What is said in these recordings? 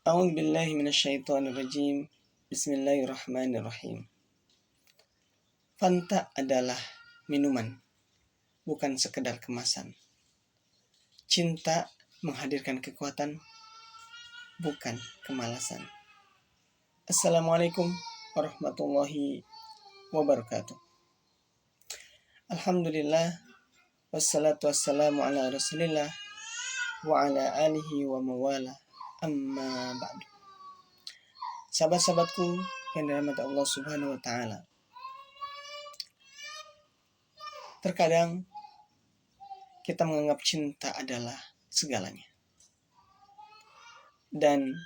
A'udzu billahi minasyaitonir rajim. Bismillahirrahmanirrahim. Fanta adalah minuman, bukan sekedar kemasan. Cinta menghadirkan kekuatan, bukan kemalasan. Assalamualaikum warahmatullahi wabarakatuh. Alhamdulillah, wassalatu wassalamu ala rasulillah wa ala alihi wa mawala, amma ba'du. Sahabat-sahabatku yang dirahmati Allah Subhanahu wa taala. Terkadang kita menganggap cinta adalah segalanya. Dan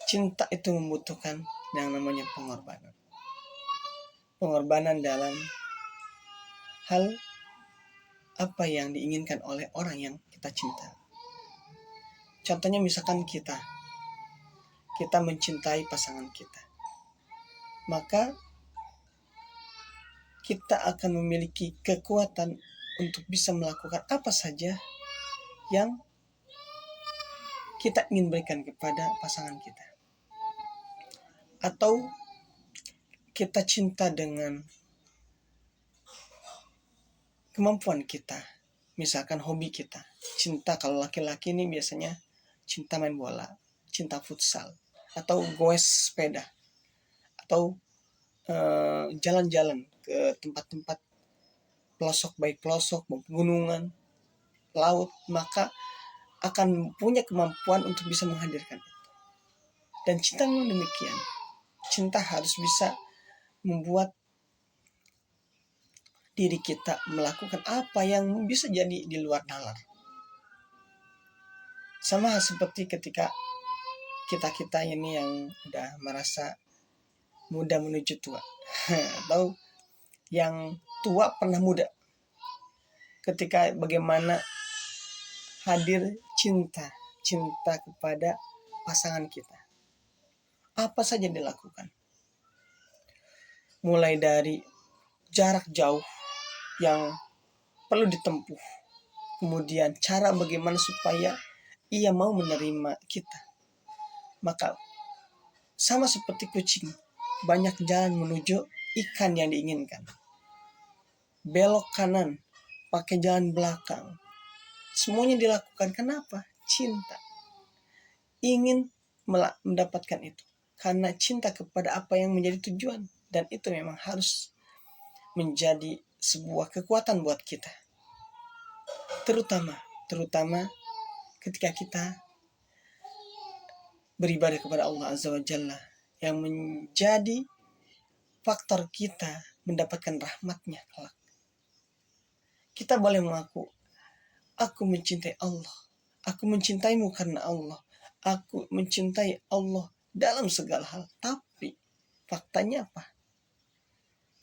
cinta itu membutuhkan yang namanya pengorbanan. Pengorbanan dalam hal apa yang diinginkan oleh orang yang kita cinta. Contohnya misalkan kita mencintai pasangan kita. Maka kita akan memiliki kekuatan untuk bisa melakukan apa saja yang kita ingin berikan kepada pasangan kita. Atau kita cinta dengan kemampuan kita. Misalkan hobi kita. Cinta kalau laki-laki ini biasanya cinta main bola, cinta futsal, atau goes sepeda, atau jalan-jalan ke tempat-tempat pelosok, baik pelosok maupun gunungan, laut, maka akan punya kemampuan untuk bisa menghadirkan itu. Dan cinta memang demikian. Cinta harus bisa membuat diri kita melakukan apa yang bisa jadi di luar nalar. Sama seperti ketika kita ini yang udah merasa muda menuju tua atau yang tua pernah muda, ketika bagaimana hadir cinta kepada pasangan kita, apa saja dilakukan, mulai dari jarak jauh yang perlu ditempuh, kemudian cara bagaimana supaya ia mau menerima kita. Maka sama seperti kucing, banyak jalan menuju ikan yang diinginkan. Belok kanan, pakai jalan belakang. Semuanya dilakukan. Kenapa? Cinta. Ingin mendapatkan itu. Karena cinta kepada apa yang menjadi tujuan. Dan itu memang harus menjadi sebuah kekuatan buat kita. Terutama ketika kita beribadah kepada Allah Azza wa Jalla, yang menjadi faktor kita mendapatkan rahmatnya kelak. Kita boleh mengaku, aku mencintai Allah, aku mencintaimu karena Allah, aku mencintai Allah dalam segala hal. Tapi faktanya apa?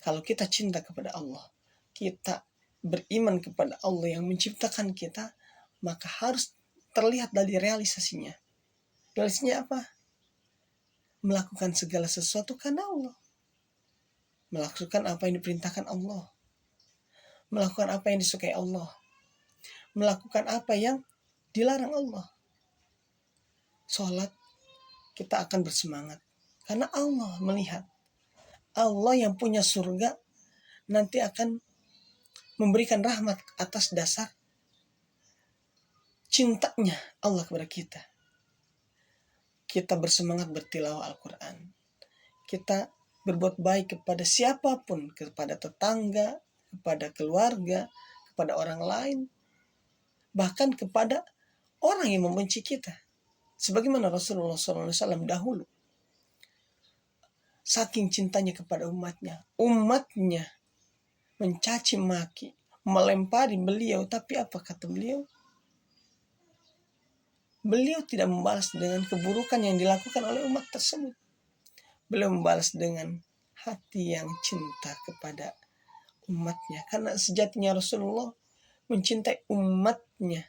Kalau kita cinta kepada Allah, kita beriman kepada Allah yang menciptakan kita, maka harus terlihat dari realisasinya. Realisasinya apa? Melakukan segala sesuatu karena Allah. Melakukan apa yang diperintahkan Allah. Melakukan apa yang disukai Allah. Melakukan apa yang dilarang Allah. Sholat, kita akan bersemangat. Karena Allah melihat. Allah yang punya surga nanti akan memberikan rahmat atas dasar cintanya Allah kepada kita. Kita bersemangat bertilawah Al-Quran. Kita berbuat baik kepada siapapun, kepada tetangga, kepada keluarga, kepada orang lain, bahkan kepada orang yang membenci kita. Sebagaimana Rasulullah SAW dahulu, saking cintanya kepada umatnya mencaci maki, melempari beliau, tapi apa kata beliau? Beliau tidak membalas dengan keburukan yang dilakukan oleh umat tersebut. Beliau membalas dengan hati yang cinta kepada umatnya. Karena sejatinya Rasulullah mencintai umatnya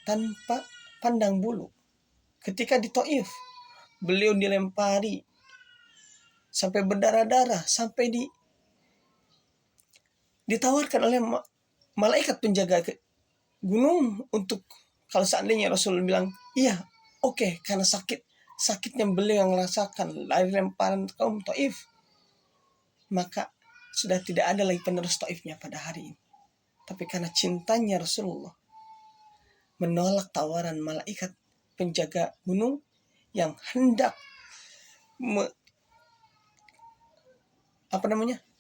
tanpa pandang bulu. Ketika di Taif, beliau dilempari sampai berdarah-darah, sampai ditawarkan oleh malaikat penjaga gunung untuk, kalau seandainya Rasul bilang, iya, oke, karena sakit, sakitnya beliau yang merasakan dari lemparan kaum Taif, maka sudah tidak ada lagi penerus Taifnya pada hari ini. Tapi karena cintanya Rasulullah, menolak tawaran malaikat penjaga gunung yang hendak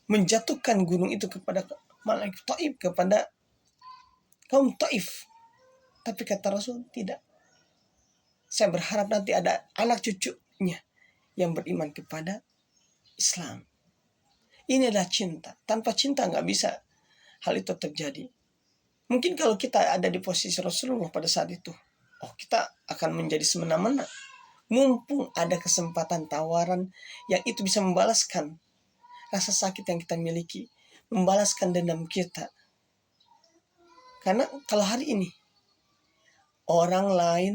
menjatuhkan gunung itu kepada malaikat Taif, kepada kaum Taif. Tapi kata Rasul, tidak. Saya berharap nanti ada anak cucunya yang beriman kepada Islam. Ini adalah cinta. Tanpa cinta nggak bisa hal itu terjadi. Mungkin kalau kita ada di posisi Rasulullah pada saat itu, kita akan menjadi semena-mena. Mumpung ada kesempatan tawaran yang itu bisa membalaskan rasa sakit yang kita miliki, membalaskan dendam kita. Karena kalau hari ini orang lain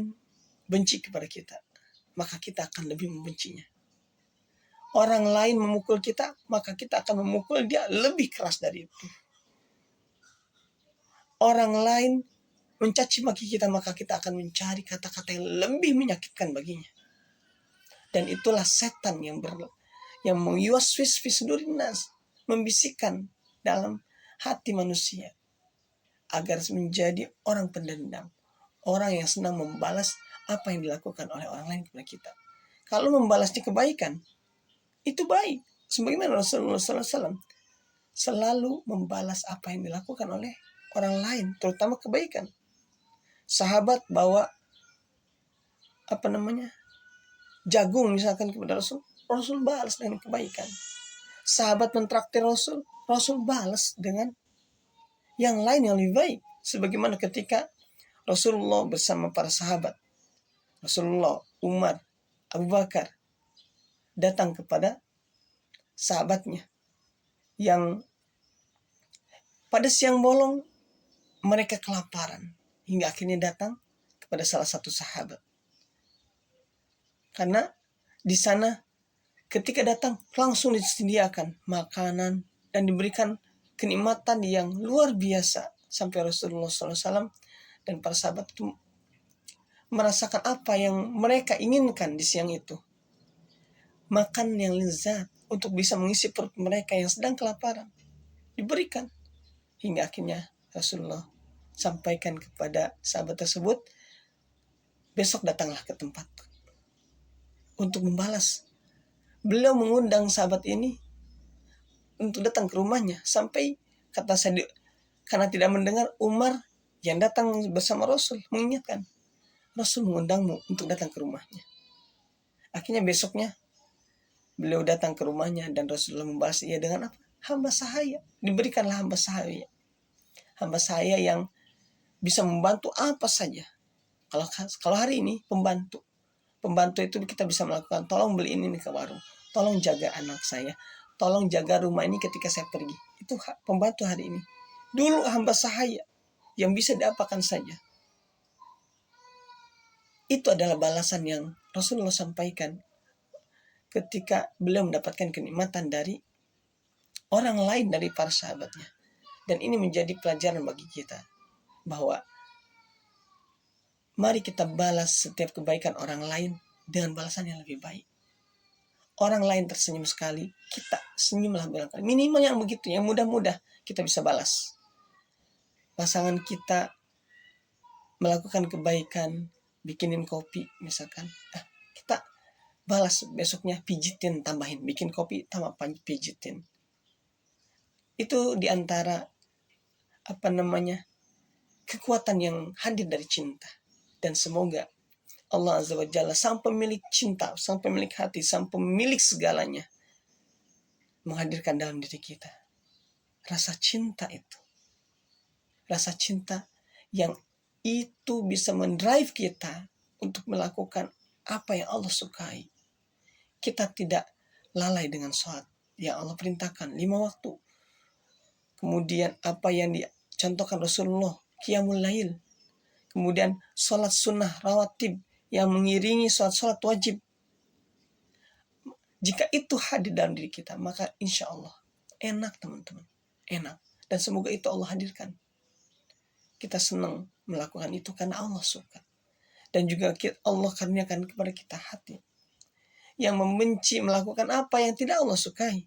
benci kepada kita, maka kita akan lebih membencinya. Orang lain memukul kita, maka kita akan memukul dia lebih keras dari itu. Orang lain mencaci maki kita, maka kita akan mencari kata-kata yang lebih menyakitkan baginya. Dan itulah setan yang mewaswis fi sudurin nas, membisikkan dalam hati manusia agar menjadi orang pendendam, orang yang senang membalas apa yang dilakukan oleh orang lain kepada kita. Kalau membalasnya kebaikan, itu baik. Sebagaimana Rasulullah SAW selalu membalas apa yang dilakukan oleh orang lain, terutama kebaikan. Sahabat bawa jagung misalkan kepada Rasul, Rasul balas dengan kebaikan. Sahabat mentraktir Rasul, Rasul balas dengan yang lain yang lebih baik. Sebagaimana ketika Rasulullah bersama para sahabat, Rasulullah, Umar, Abu Bakar, datang kepada sahabatnya yang pada siang bolong mereka kelaparan, hingga akhirnya datang kepada salah satu sahabat. Karena di sana ketika datang langsung disediakan makanan dan diberikan kenikmatan yang luar biasa, sampai Rasulullah SAW dan para sahabat itu merasakan apa yang mereka inginkan di siang itu. Makan yang lezat untuk bisa mengisi perut mereka yang sedang kelaparan. Diberikan. Hingga akhirnya Rasulullah sampaikan kepada sahabat tersebut, besok datanglah ke tempat untuk membalas. Beliau mengundang sahabat ini untuk datang ke rumahnya. Sampai kata saya, karena tidak mendengar, Umar yang datang bersama Rasul mengingatkan, Rasul mengundangmu untuk datang ke rumahnya. Akhirnya besoknya beliau datang ke rumahnya dan Rasulullah membalas ia dengan apa? Hamba sahaya. Diberikanlah hamba sahaya. Hamba sahaya yang bisa membantu apa saja. Kalau hari ini pembantu itu kita bisa melakukan, tolong beli ini ke warung, tolong jaga anak saya, tolong jaga rumah ini ketika saya pergi. Itu pembantu hari ini. Dulu hamba sahaya yang bisa diapakan saja. Itu adalah balasan yang Rasulullah sampaikan ketika beliau mendapatkan kenikmatan dari orang lain, dari para sahabatnya. Dan ini menjadi pelajaran bagi kita, bahwa mari kita balas setiap kebaikan orang lain dengan balasan yang lebih baik. Orang lain tersenyum sekali, kita senyumlah berkali. Minimal yang begitu, yang mudah-mudah kita bisa balas. Pasangan kita melakukan kebaikan, bikinin kopi misalkan, kita balas besoknya, pijitin, tambahin, bikin kopi tambah pijitin. Itu diantara kekuatan yang hadir dari cinta. Dan semoga Allah Azza wa Jalla, sang pemilik cinta, sang pemilik hati, sang pemilik segalanya, menghadirkan dalam diri kita rasa cinta itu. Rasa cinta yang itu bisa mendrive kita untuk melakukan apa yang Allah sukai. Kita tidak lalai dengan sholat yang Allah perintahkan 5 waktu. Kemudian apa yang dicontohkan Rasulullah, qiyamul lail. Kemudian sholat sunnah rawatib yang mengiringi sholat wajib. Jika itu hadir dalam diri kita, maka insya Allah enak teman-teman. Enak. Dan semoga itu Allah hadirkan. Kita senang melakukan itu karena Allah suka. Dan juga Allah karuniakan kepada kita hati. yang membenci melakukan apa yang tidak Allah sukai.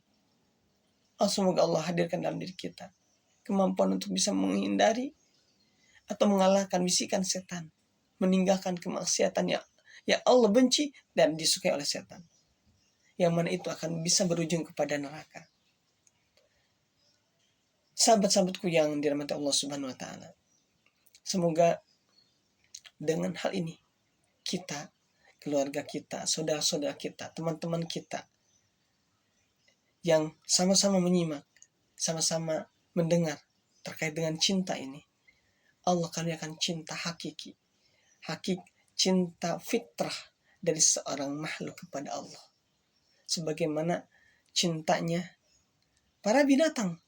Semoga Allah hadirkan dalam diri kita kemampuan untuk bisa menghindari atau mengalahkan bisikan setan, meninggalkan kemaksiatan yang Allah benci dan disukai oleh setan, yang mana itu akan bisa berujung kepada neraka. Sahabat-sahabatku yang dirahmati Allah Subhanahu wa taala, semoga dengan hal ini kita, keluarga kita, saudara-saudara kita, teman-teman kita yang sama-sama menyimak, sama-sama mendengar terkait dengan cinta ini, Allah karuniakan cinta hakiki, cinta fitrah dari seorang makhluk kepada Allah, sebagaimana cintanya para binatang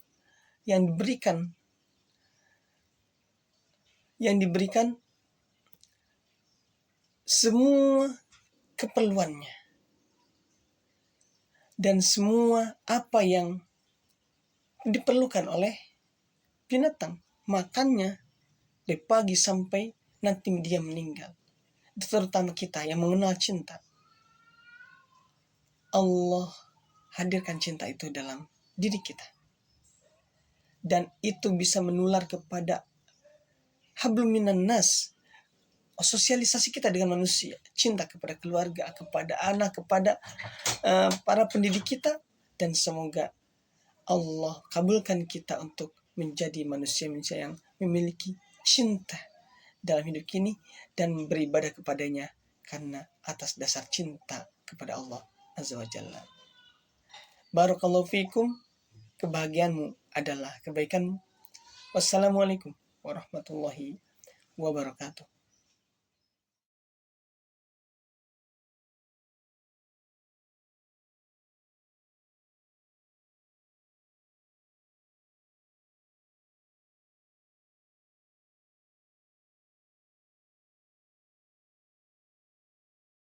yang diberikan semua keperluannya dan semua apa yang diperlukan oleh binatang, makannya dari pagi sampai nanti dia meninggal. Terutama kita yang mengenal cinta, Allah hadirkan cinta itu dalam diri kita, dan itu bisa menular kepada hablum minan nas, sosialisasi kita dengan manusia, cinta kepada keluarga, kepada anak, kepada para pendidik kita. Dan semoga Allah kabulkan kita untuk menjadi manusia-manusia yang memiliki cinta dalam hidup ini dan beribadah kepadanya karena atas dasar cinta kepada Allah Azza wa Jalla. Barakallahu fikum. Kebahagiaanmu adalah kebaikanmu. Wassalamualaikum warahmatullahi wabarakatuh.